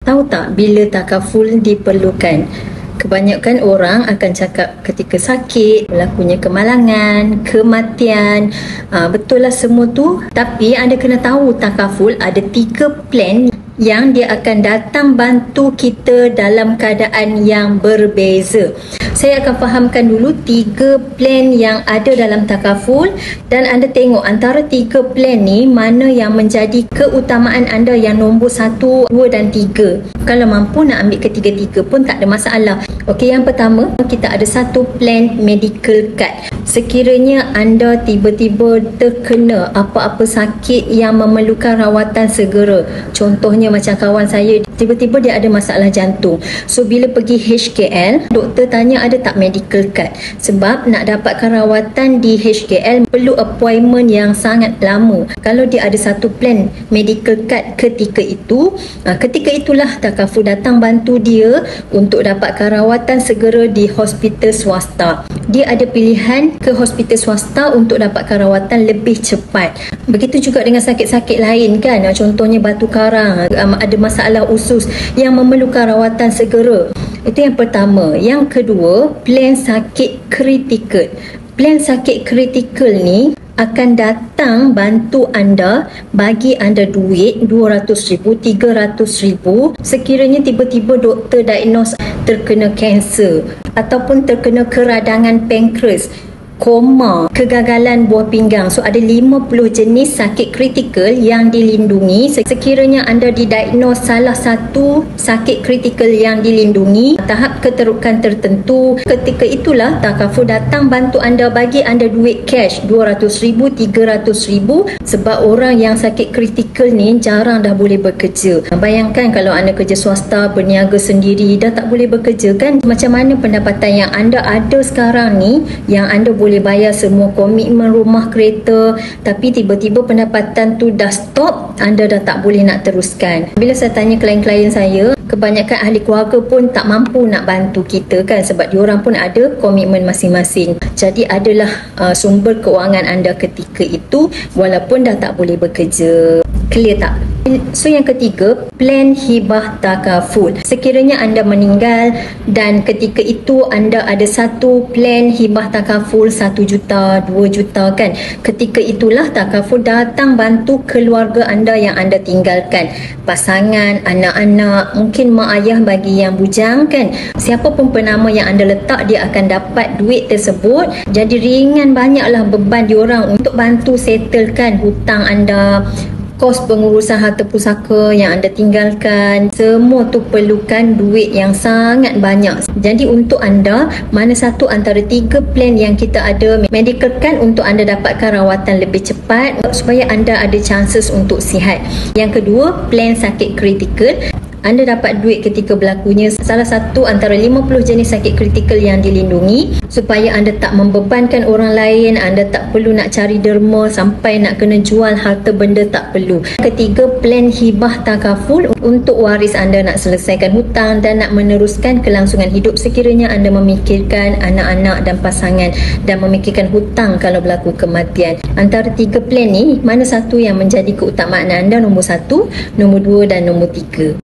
Tahu tak bila takaful diperlukan? Kebanyakan orang akan cakap ketika sakit, berlakunya kemalangan, kematian. Betul lah semua tu. Tapi anda kena tahu takaful ada 3 plan yang dia akan datang bantu kita dalam keadaan yang berbeza. Saya akan fahamkan dulu 3 plan yang ada dalam takaful dan anda tengok antara 3 plan ni mana yang menjadi keutamaan anda yang nombor 1, 2 dan 3. Kalau mampu nak ambil ketiga-tiga pun tak ada masalah. Okey, yang pertama kita ada satu plan medical card. Sekiranya anda tiba-tiba terkena apa-apa sakit yang memerlukan rawatan segera. Contohnya macam kawan saya, tiba-tiba dia ada masalah jantung. So bila pergi HKL, doktor tanya ada tak medical card. Sebab nak dapatkan rawatan di HKL perlu appointment yang sangat lama. Kalau dia ada satu plan medical card ketika itulah takaful datang bantu dia untuk dapatkan rawatan segera di hospital swasta. Dia ada pilihan ke hospital swasta untuk dapatkan rawatan lebih cepat. Begitu juga dengan sakit-sakit lain kan. Contohnya batu karang, ada masalah usus yang memerlukan rawatan segera. Itu yang pertama. Yang kedua, plan sakit kritikal. Plan sakit kritikal ni akan datang bantu anda, bagi anda duit RM200,000, RM300,000 sekiranya tiba-tiba doktor diagnose terkena kanser ataupun terkena keradangan pankreas, koma, kegagalan buah pinggang. So ada 50 jenis sakit kritikal yang dilindungi. Sekiranya anda didiagnose salah satu sakit kritikal yang dilindungi tahap keterukan tertentu, ketika itulah takaful datang bantu anda, bagi anda duit cash RM200,000, RM300,000. Sebab orang yang sakit kritikal ni jarang dah boleh bekerja. Bayangkan kalau anda kerja swasta, berniaga sendiri, dah tak boleh bekerja kan. Macam mana pendapatan yang anda ada sekarang ni yang anda boleh bayar semua komitmen rumah, kereta, tapi tiba-tiba pendapatan tu dah stop, anda dah tak boleh nak teruskan. Bila saya tanya klien-klien saya, kebanyakan ahli keluarga pun tak mampu nak bantu kita kan, sebab diorang pun ada komitmen masing-masing. Jadi adalah sumber kewangan anda ketika itu walaupun dah tak boleh bekerja. Clear tak? So yang ketiga, plan hibah takaful. Sekiranya anda meninggal dan ketika itu anda ada satu plan hibah takaful 1 juta, 2 juta kan. Ketika itulah takaful datang bantu keluarga anda yang anda tinggalkan. Pasangan, anak-anak, mungkin mak ayah bagi yang bujang kan. Siapa pun penama yang anda letak, dia akan dapat duit tersebut. Jadi ringan banyaklah beban diorang untuk bantu settlekan hutang anda, kos pengurusan harta pusaka yang anda tinggalkan. Semua tu perlukan duit yang sangat banyak. Jadi untuk anda, mana satu antara 3 plan yang kita ada, medical kan untuk anda dapatkan rawatan lebih cepat supaya anda ada chances untuk sihat. Yang kedua, plan sakit kritikal. Anda dapat duit ketika berlakunya salah satu antara 50 jenis sakit kritikal yang dilindungi, supaya anda tak membebankan orang lain, anda tak perlu nak cari derma sampai nak kena jual harta benda, tak perlu. Ketiga, plan hibah takaful untuk waris anda nak selesaikan hutang dan nak meneruskan kelangsungan hidup sekiranya anda memikirkan anak-anak dan pasangan dan memikirkan hutang kalau berlaku kematian. Antara 3 plan ni, mana satu yang menjadi keutamaan anda, nombor 1, nombor 2 dan nombor 3?